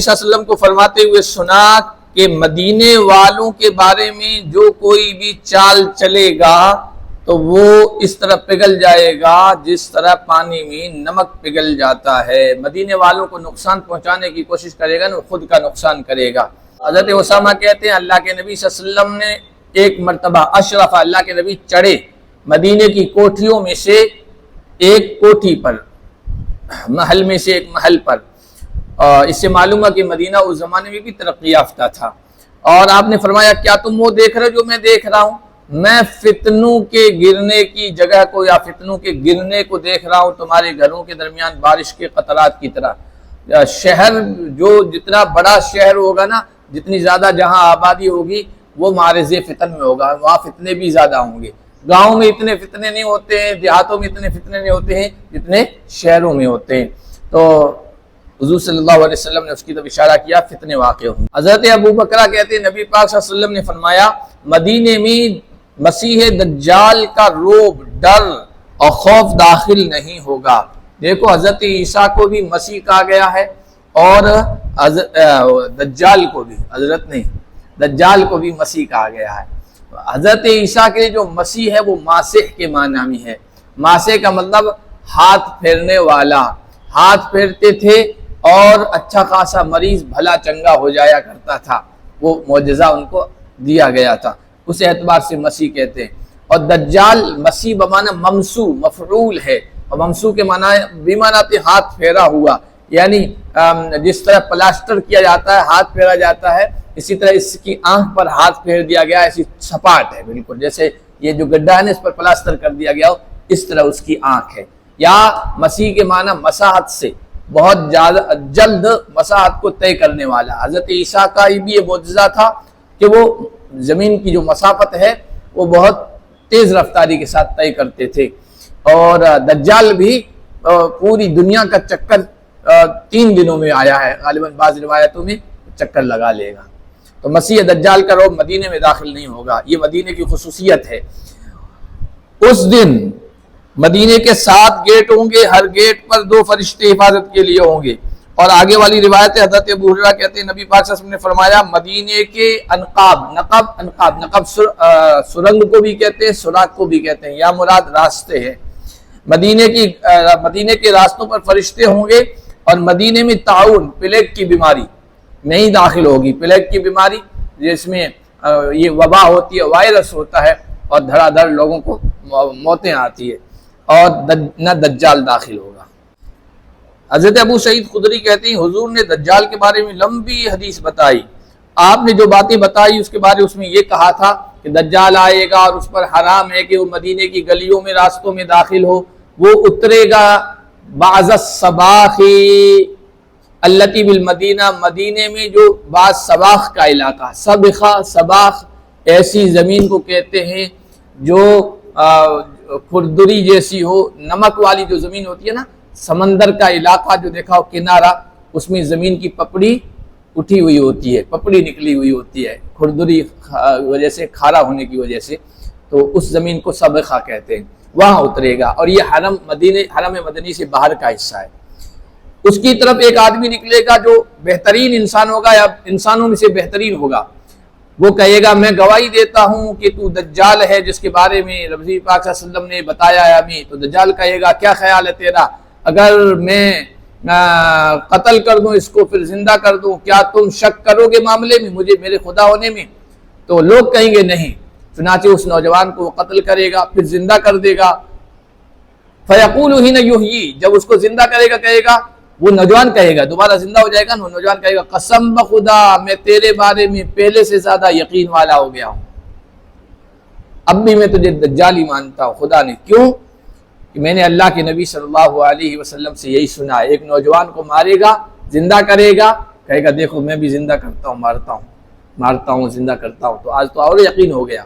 صلی اللہ علیہ وسلم کو فرماتے ہوئے سنا کہ مدینے والوں کے بارے میں جو کوئی بھی چال چلے گا تو وہ اس طرح پگھل جائے گا جس طرح پانی میں نمک پگھل جاتا ہے۔ مدینے والوں کو نقصان پہنچانے کی کوشش کرے گا نا، خود کا نقصان کرے گا۔ حضرت اسامہ کہتے ہیں اللہ کے نبی صلی اللہ علیہ وسلم نے ایک مرتبہ اشرف، اللہ کے نبی چڑھے مدینے کی کوٹھیوں میں سے ایک کوٹھی پر، محل میں سے ایک محل پر، اس سے معلوم ہے کہ مدینہ اس زمانے میں بھی ترقی یافتہ تھا، اور آپ نے فرمایا کیا تم وہ دیکھ رہے ہو جو میں دیکھ رہا ہوں؟ میں فتنوں کے گرنے کی جگہ کو یا فتنوں کے گرنے کو دیکھ رہا ہوں تمہارے گھروں کے درمیان بارش کے قطرات کی طرح۔ شہر جو جتنا بڑا شہر ہوگا نا، جتنی زیادہ جہاں آبادی ہوگی وہ معرض فتن میں ہوگا، وہاں فتنے بھی زیادہ ہوں گے۔ گاؤں میں اتنے فتنے نہیں ہوتے ہیں، دیہاتوں میں اتنے فتنے نہیں ہوتے ہیں جتنے شہروں میں ہوتے ہیں۔ تو حضور صلی اللہ علیہ وسلم نے اس کی طرف اشارہ کیا، فتنے واقع ہوں۔ حضرت ابو بکرہ کہتے ہیں نبی پاک صلی اللہ علیہ وسلم نے فرمایا مدینے میں مسیح دجال کا روب، ڈر اور خوف داخل نہیں ہوگا۔ دیکھو حضرت عیسیٰ کو بھی مسیح کہا گیا ہے اور دجال کو بھی، حضرت نہیں، دجال کو بھی مسیح کہا گیا ہے۔ حضرت عیسیٰ کے جو مسیح ہے وہ ماسح کے معنی میں ہے۔ ماسح کا مطلب ہاتھ پھیرنے والا، ہاتھ پھیرتے تھے اور اچھا خاصا مریض بھلا چنگا ہو جایا کرتا تھا، وہ معجزہ ان کو دیا گیا تھا، اس اعتبار سے مسیح کہتے ہیں۔ اور دجال مسیح بمعنی ممسو، مفعول ہے، اور ممسو کے معنی بیمانات ہاتھ پھیرا ہوا، یعنی جس طرح پلاسٹر کیا جاتا ہے، ہاتھ پھیرا جاتا ہے، اسی طرح اس کی آنکھ پر ہاتھ پھیر دیا گیا، ایسی سپاٹ ہے بالکل، جیسے یہ جو گڈھا ہے نا اس پر پلاسٹر کر دیا گیا ہو، اس طرح اس کی آنکھ ہے۔ یا مسیح کے معنی مساحت سے، بہت جلد مساحت کو طے کرنے والا۔ حضرت عیسیٰ کا بھی یہ معجزہ تھا کہ وہ زمین کی جو مسافت ہے وہ بہت تیز رفتاری کے ساتھ طے کرتے تھے۔ اور دجال بھی پوری دنیا کا چکر 3 دنوں میں آیا ہے، غالباً بعض روایتوں میں چکر لگا لے گا۔ تو مسیح دجال کا روب مدینے میں داخل نہیں ہوگا، یہ مدینے کی خصوصیت ہے۔ اس دن مدینے کے 7 گیٹ ہوں گے، ہر گیٹ پر 2 فرشتے حفاظت کے لیے ہوں گے۔ اور آگے والی روایت حضرت ابو ہریرہ کہتے ہیں نبی پاک صلی اللہ علیہ وسلم نے فرمایا مدینے کے انقاب سرنگ کو بھی کہتے ہیں، سوراخ کو بھی کہتے ہیں، یا مراد راستے ہیں۔ مدینے کے راستوں پر فرشتے ہوں گے، اور مدینے میں طاعون، پلیگ کی بیماری نہیں داخل ہوگی۔ پلیگ کی بیماری جس میں یہ وبا ہوتی ہے، وائرس ہوتا ہے، اور دھڑا دھڑ لوگوں کو موتیں آتی ہے، اور نہ دجال داخل ہوگا۔ حضرت ابو سعید خدری کہتے ہیں حضور نے دجال کے بارے میں لمبی حدیث بتائی، آپ نے جو باتیں بتائی اس کے بارے اس میں یہ کہا تھا کہ دجال آئے گا اور اس پر حرام ہے کہ وہ مدینے کی گلیوں میں، راستوں میں داخل ہو، وہ اترے گا بعض الصباخ التی بالمدینہ، مدینے میں جو بعض سباخ کا علاقہ، سباخ ایسی زمین کو کہتے ہیں جو کھردری جیسی ہو، نمک والی جو زمین ہوتی ہے نا، سمندر کا علاقہ جو دیکھا ہو کنارہ، اس میں زمین کی پپڑی اٹھی ہوئی ہوتی ہے، پپڑی نکلی ہوئی ہوتی ہے، کھردری وجہ سے، کھارا ہونے کی وجہ سے، تو اس زمین کو سبخہ کہتے ہیں، وہاں اترے گا۔ اور یہ حرم مدنی سے باہر کا حصہ ہے۔ اس کی طرف ایک آدمی نکلے گا جو بہترین انسان ہوگا، یا انسانوں میں سے بہترین ہوگا، وہ کہے گا میں گواہی دیتا ہوں کہ تو دجال ہے جس کے بارے میں نبی پاک صلی اللہ علیہ وسلم نے بتایا ہے ہمیں۔ تو دجال کہے گا کیا خیال ہے تیرا، اگر میں قتل کر دوں اس کو پھر زندہ کر دوں، کیا تم شک کرو گے معاملے میں، مجھے میرے خدا ہونے میں؟ تو لوگ کہیں گے نہیں۔ چنانچہ اس نوجوان کو وہ قتل کرے گا، پھر زندہ کر دے گا۔ فیقول حین یحیی، جب اس کو زندہ کرے گا کہے گا، وہ نوجوان کہے گا، دوبارہ زندہ ہو جائے گا، نوجوان کہے گا قسم بخدا میں تیرے بارے میں پہلے سے زیادہ یقین والا ہو گیا ہوں، اب بھی میں تجھے دجال ہی مانتا ہوں۔ خدا نے کیوں؟ کہ میں نے اللہ کے نبی صلی اللہ علیہ وسلم سے یہی سنا ہے، ایک نوجوان کو مارے گا، زندہ کرے گا، کہے گا دیکھو میں بھی زندہ کرتا ہوں، مارتا ہوں، زندہ کرتا ہوں۔ تو آج تو اور یقین ہو گیا۔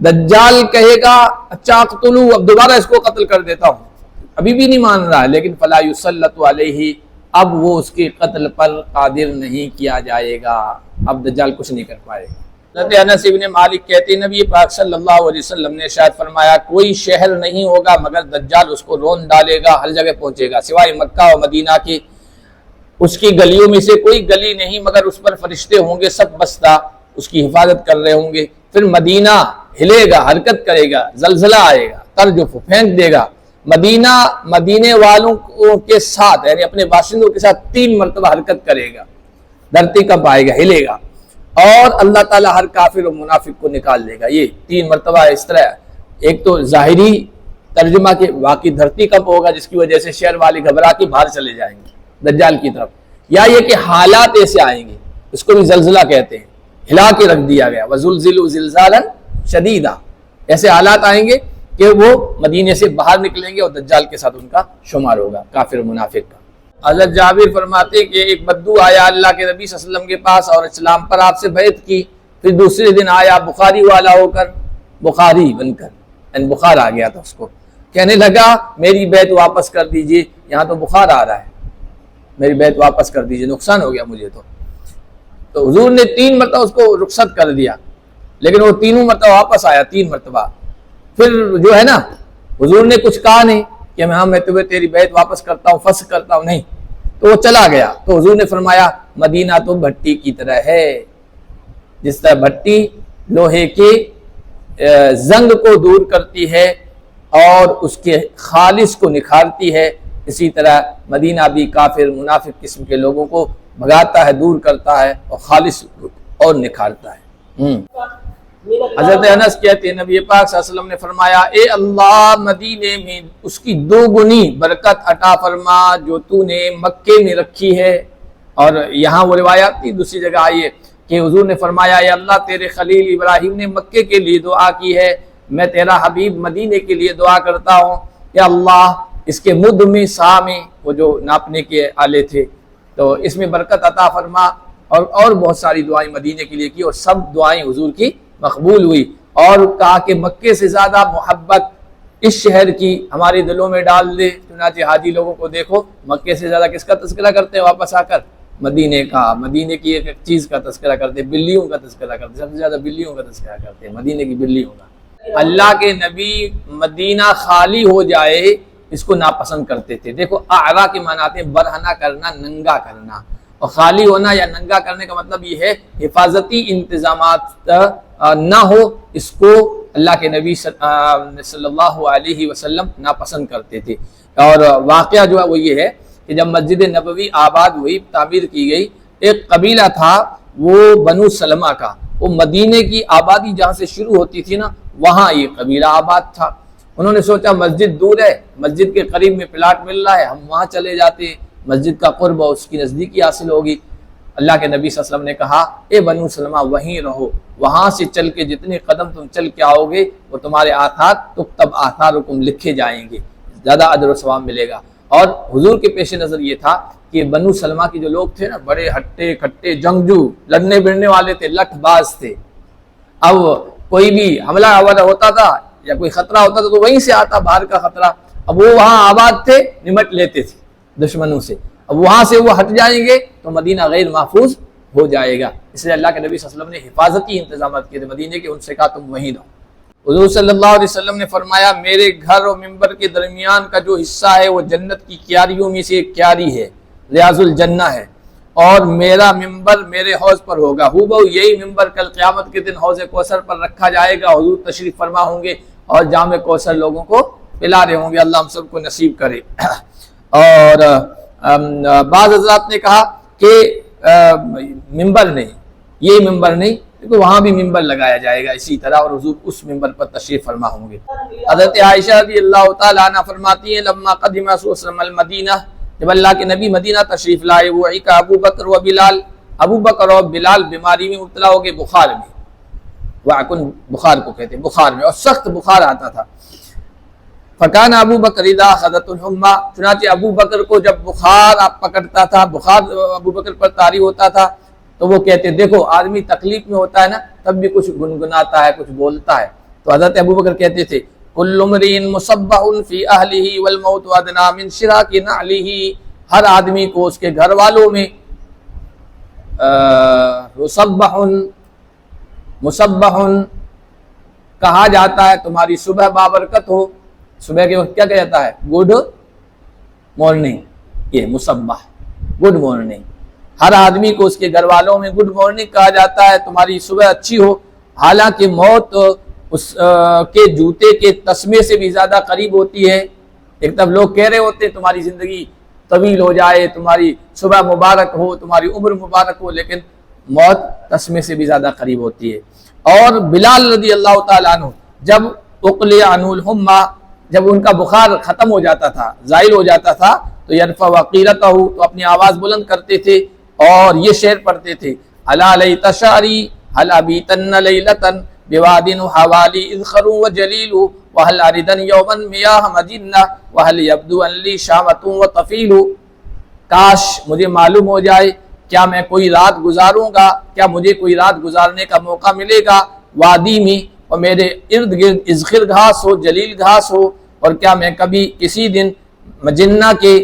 دجال کہے گا اچھا اقتلوا، اب دوبارہ اس کو قتل کر دیتا ہوں، ابھی بھی نہیں مان رہا ہے، لیکن فلا یسلط علیہ، اب وہ اس کے قتل پر قادر نہیں کیا جائے گا، اب دجال کچھ نہیں کر پائے گا۔ حضرت انس ابن مالک کہتے ہیں نبی پاک صلی اللہ علیہ وسلم نے شاید فرمایا کوئی شہر نہیں ہوگا مگر دجال اس کو رون ڈالے گا، ہر جگہ پہنچے گا سوائے مکہ و مدینہ کے، اس کی گلیوں میں سے کوئی گلی نہیں مگر اس پر فرشتے ہوں گے سب بستہ اس کی حفاظت کر رہے ہوں گے۔ پھر مدینہ ہلے گا، حرکت کرے گا، زلزلہ آئے گا، ترجف پھینک دے گا۔ مدینہ مدینے والوں کے ساتھ یعنی اپنے باشندوں کے ساتھ 3 مرتبہ حرکت کرے گا، دھرتی کب آئے گا، ہلے گا، اور اللہ تعالیٰ ہر کافر و منافق کو نکال لے گا۔ یہ 3 مرتبہ اس طرح، ایک تو ظاہری ترجمہ کے واقعی دھرتی کب ہوگا جس کی وجہ سے شہر والے گھبرا کے باہر چلے جائیں گے دجال کی طرف، یا یہ کہ حالات ایسے آئیں گے، اس کو بھی زلزلہ کہتے ہیں، ہلا کے رکھ دیا گیا، وَزُلْزِلُوا زِلْزَالًا شَدِيدًا، ایسے حالات آئیں گے کہ وہ مدینے سے باہر نکلیں گے اور دجال کے ساتھ ان کا شمار ہوگا، کافر و منافق کا۔ حضرت جابر فرماتے کہ ایک بدو آیا اللہ کے نبی صلی اللہ علیہ وسلم کے پاس اور اسلام پر آپ سے بیعت کی، پھر دوسرے دن آیا بخاری والا ہو کر، بخاری بن کر، یعنی بخار آ گیا تھا اس کو، کہنے لگا میری بیعت واپس کر دیجئے، یہاں تو بخار آ رہا ہے، میری بیعت واپس کر دیجئے، نقصان ہو گیا مجھے تو حضور نے 3 مرتبہ اس کو رخصت کر دیا، لیکن وہ 3 مرتبہ واپس آیا، 3 مرتبہ۔ پھر جو ہے نا حضور نے کچھ کہا نہیں کہ میں تمہیں تیری بیعت واپس کرتا ہوں، فسخ کرتا ہوں، نہیں، تو وہ چلا گیا۔ تو حضور نے فرمایا مدینہ تو بھٹی کی طرح ہے، جس طرح بھٹی لوہے کے زنگ کو دور کرتی ہے اور اس کے خالص کو نکھارتی ہے، اسی طرح مدینہ بھی کافر منافق قسم کے لوگوں کو بھگاتا ہے، دور کرتا ہے اور خالص اور نکھارتا ہے۔ حضرت انس کہتے ہیں نبی پاک صلی اللہ علیہ وسلم نے فرمایا اے اللہ مدینے میں اس کی 2 گنی برکت عطا فرما جو تو نے مکے میں رکھی ہے۔ اور یہاں وہ روایات تھی، دوسری جگہ آئی ہے کہ حضور نے فرمایا اے اللہ تیرے خلیل ابراہیم نے مکے کے لیے دعا کی ہے، میں تیرا حبیب مدینے کے لیے دعا کرتا ہوں کہ اللہ اس کے مد میں سا میں، وہ جو ناپنے کے آلے تھے، تو اس میں برکت عطا فرما، اور بہت ساری دعائیں مدینے کے لیے کی اور سب دعائیں حضور کی مقبول ہوئی، اور کہا کہ مکے سے زیادہ محبت اس شہر کی ہمارے دلوں میں ڈال دے۔ چنانچہ حاجی لوگوں کو دیکھو مکے سے زیادہ کس کا تذکرہ کرتے ہیں واپس آ کر؟ مدینے کا، مدینے کی ایک چیز کا تذکرہ کرتے ہیں، بلیوں کا تذکرہ کرتے ہیں، سب سے زیادہ بلیوں کا تذکرہ کرتے ہیں، مدینے کی بلیوں کا۔ اللہ کے نبی مدینہ خالی ہو جائے اس کو ناپسند کرتے تھے۔ دیکھو اعرا کے معنی آتے ہیں برہنہ کرنا، ننگا کرنا، اور خالی ہونا یا ننگا کرنے کا مطلب یہ ہے حفاظتی انتظامات نہ ہو، اس کو اللہ کے نبی صلی اللہ علیہ وسلم ناپسند کرتے تھے۔ اور واقعہ جو ہے وہ یہ ہے کہ جب مسجد نبوی آباد ہوئی، تعمیر کی گئی، ایک قبیلہ تھا وہ بنو سلمہ کا، وہ مدینے کی آبادی جہاں سے شروع ہوتی تھی نا وہاں یہ قبیلہ آباد تھا۔ انہوں نے سوچا مسجد دور ہے، مسجد کے قریب میں پلاٹ مل رہا ہے، ہم وہاں چلے جاتے ہیں، مسجد کا قرب اور اس کی نزدیکی حاصل ہوگی۔ اللہ کے نبی صلی اللہ علیہ وسلم نے کہا اے بنو سلمہ وہیں رہو، وہاں سے چل کے جتنے قدم تم چل کے آؤ گے وہ تمہارے آثار تکتب آثارکم لکھے جائیں گے، زیادہ اجر و ثواب ملے گا۔ اور حضور کے پیش نظر یہ تھا کہ بنو سلمہ کے جو لوگ تھے نا بڑے ہٹے کٹے جنگجو، لڑنے بڑھنے والے تھے، لٹھ باز تھے۔ اب کوئی بھی حملہ ہوتا تھا یا کوئی خطرہ ہوتا تھا تو وہیں سے آتا باہر کا خطرہ، اب وہ وہاں آباد تھے، نمٹ لیتے تھے دشمنوں سے، اب وہاں سے وہ ہٹ جائیں گے تو مدینہ غیر محفوظ ہو جائے گا، اس لیے اللہ کے نبی صلی اللہ علیہ وسلم نے حفاظتی انتظامات کیے تھے مدینے کے، ان سے کہا تم وہیں رہو۔ حضور صلی اللہ علیہ وسلم نے فرمایا میرے گھر اور ممبر کے درمیان کا جو حصہ ہے وہ جنت کی کیاریوں میں سے ایک کیاری ہے، ریاض الجنہ ہے، اور میرا ممبر میرے حوض پر ہوگا، ہو یہی ممبر کل قیامت کے دن حوض کوثر پر رکھا جائے گا، حضور تشریف فرما ہوں گے اور جام کوثر لوگوں کو پلا رہے ہوں گے، اللہ ہم سب کو نصیب کرے۔ اور بعض حضرات نے کہا کہ ممبر نہیں، یہ ممبر نہیں، کیونکہ وہاں بھی ممبر لگایا جائے گا اسی طرح، اور حضور اس ممبر پر تشریف فرما ہوں گے۔ حضرت عائشہ رضی اللہ تعالیٰ عنہ فرماتی ہیں لما قدم رسول صلی اللہ علیہ وسلم المدینہ، جب اللہ کے نبی مدینہ تشریف لائے، وعیک ابو بکر و بلال، ابو بکر اور بلال بیماری میں مبتلا ہو گئے، بخار میں، وعکن بخار کو کہتے ہیں، بخار میں، اور سخت بخار آتا تھا۔ فکان ابو بکر اذا اخذت الحمى، چنانچہ ابو بکر کو جب بخار پکڑتا تھا، بخار ابو بکر پر طاری ہوتا تھا تو وہ کہتے دیکھو آدمی تکلیف میں ہوتا ہے نا تب بھی کچھ گنگناتا ہے، کچھ بولتا ہے، تو حضرت ابو بکر کہتے تھے کل امرئ مصبح فی اہلہ والموت ادنی من شراک نعلہ، ہر آدمی کو اس کے گھر والوں میں مصبح کہا جاتا ہے، تمہاری صبح بابرکت ہو، صبح کے وقت کیا کہا جاتا ہے؟ گڈ مارننگ، یہ مصبح، گڈ مارننگ. ہر آدمی کو اس کے گھر والوں میں گڈ مارننگ کہا جاتا ہے, تمہاری صبح اچھی ہو. حالانکہ موت اس کے جوتے کے تسمے سے بھی زیادہ قریب ہوتی ہے. ایک طرف لوگ کہہ رہے ہوتے تمہاری زندگی طویل ہو جائے, تمہاری صبح مبارک ہو, تمہاری عمر مبارک ہو, لیکن موت تسمے سے بھی زیادہ قریب ہوتی ہے. اور بلال رضی اللہ تعالیٰ عنہ جب اقلی عنہ الحمہ, جب ان کا بخار ختم ہو جاتا تھا, زائل ہو جاتا تھا, تو یرفع وقیرتہ, تو اپنی آواز بلند کرتے تھے اور یہ شعر پڑھتے تھے, الا لیت شعری هل ابیتن لیلۃ بواد حوالی اذخر وجلیل وهل اردن یوما میاہ مجنہ وهل یبدو ان لی شامۃ وطفیل. کاش مجھے معلوم ہو جائے, کیا میں کوئی رات گزاروں گا, کیا مجھے کوئی رات گزارنے کا موقع ملے گا وادی میں, اور میرے ارد گرد اذخر گھاس ہو, جلیل گھاس ہو, اور کیا میں کبھی کسی دن مجنہ کے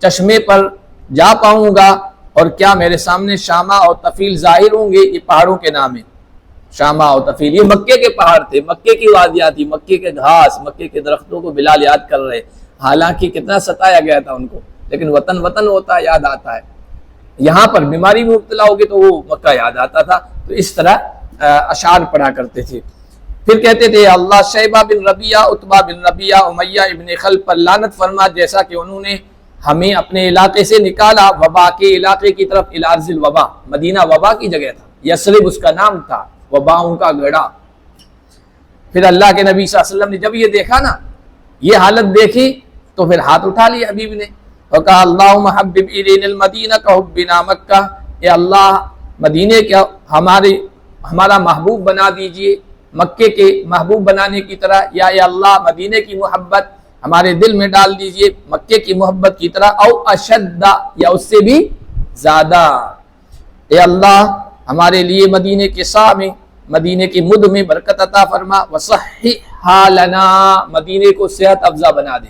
چشمے پر جا پاؤں گا, اور کیا میرے سامنے شامہ اور طفیل ظاہر ہوں گے. یہ پہاڑوں کے نام ہیں, شامہ اور طفیل, یہ مکے کے پہاڑ تھے, مکے کی وادیاں تھی, مکے کے گھاس, مکے کے درختوں کو بلال یاد کر رہے. حالانکہ کتنا ستایا گیا تھا ان کو, لیکن وطن وطن ہوتا ہے, یاد آتا ہے. یہاں پر بیماری میں مبتلا ہو گئے تو وہ مکہ یاد آتا تھا. تو اس طرح اشعار پڑھا کرتے تھے. پھر کہتے تھے اللہ شیبہ بن ربیعہ, عتبہ بن ربیعہ, امیہ ابن خلف پر لعنت فرما, جیسا کہ انہوں نے ہمیں اپنے علاقے سے نکالا, وبا کے علاقے کی طرف, الارض الوبا, مدینہ وبا کی جگہ تھا, یثرب اس کا نام تھا, وباؤں کا گڑھا. پھر اللہ کے نبی صلی اللہ علیہ وسلم نے جب یہ دیکھا نا, یہ حالت دیکھی, تو پھر ہاتھ اٹھا لیا حبیب نے اور کہا اللہم حبب الینا المدینہ کحبنا مکہ, اے اللہ مدینے کے ہمارا محبوب بنا دیجئے مکے کے محبوب بنانے کی طرح, یا اے اللہ مدینے کی محبت ہمارے دل میں ڈال دیجئے مکے کی محبت کی طرح, او اشد, یا اس سے بھی زیادہ. اے اللہ ہمارے لیے مدینے کے سا میں, مدینے کی مد میں برکت عطا فرما, وصححھا لنا, مدینے کو صحت افزا بنا دے,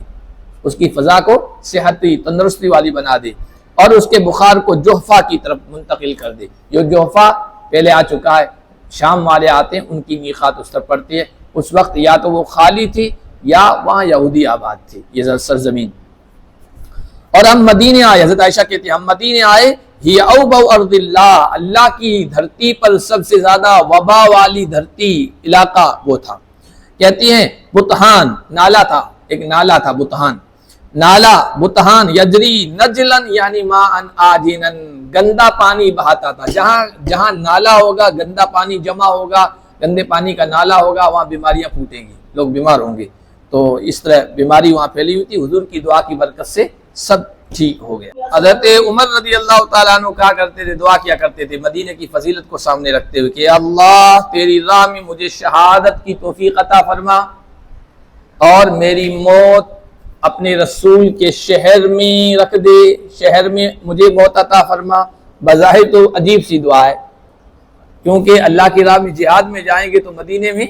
اس کی فضا کو صحتی تندرستی والی بنا دے, اور اس کے بخار کو جحفہ کی طرف منتقل کر دے. یہ جحفہ پہلے آ چکا ہے, شام والے آتے ہیں, ان کی میقات اس طرف پڑتی ہے. اس وقت یا تو وہ خالی تھی یا وہاں یہودی آباد تھی, یہ سرزمین. اور ہم مدینے آئے, حضرت عائشہ کہتی ہیں ہم مدینے آئے, ہی اوبا ارض اللہ, اللہ کی دھرتی پر سب سے زیادہ وبا والی دھرتی علاقہ وہ تھا. کہتی ہیں بطحان نالا تھا, ایک نالا تھا بطحان, نالا بطحان, یجری نجلن یعنی ماء آجنن, گندا پانی بہاتا تھا. جہاں نالا ہوگا, گندا پانی جمع ہوگا, گندے پانی کا نالا ہوگا, وہاں بیماریاں پھوٹیں گی, لوگ بیمار ہوں گے. تو اس طرح بیماری وہاں پھیلی ہوئی تھی. حضور کی دعا کی برکت سے سب ٹھیک ہو گیا. حضرت عمر رضی اللہ تعالیٰ عنہ کہا کرتے تھے, دعا کیا کرتے تھے مدینے کی فضیلت کو سامنے رکھتے ہوئے کہ اللہ تیری راہ میں مجھے شہادت کی توفیق عطا فرما, اور میری موت اپنے رسول کے شہر میں رکھ دے, شہر میں مجھے موت عطا فرما. بظاہر تو عجیب سی دعا ہے, کیونکہ اللہ کی راہ میں جہاد میں جائیں گے تو مدینے میں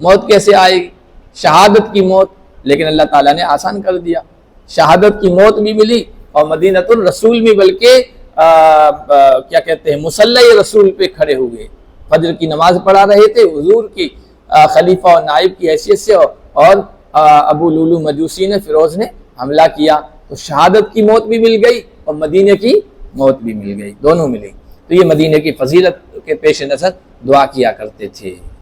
موت کیسے آئے گی, شہادت کی موت. لیکن اللہ تعالیٰ نے آسان کر دیا, شہادت کی موت بھی ملی, اور مدینۃ الرسول میں بلکہ کیا کہتے ہیں مصلی رسول پہ کھڑے ہوئے, فجر کی نماز پڑھا رہے تھے حضور کی خلیفہ اور نائب کی حیثیت سے, اور ابو لولو مجوسی نے, فیروز نے حملہ کیا, تو شہادت کی موت بھی مل گئی اور مدینے کی موت بھی مل گئی, دونوں ملی. تو یہ مدینے کی فضیلت کے پیش نظر دعا کیا کرتے تھے.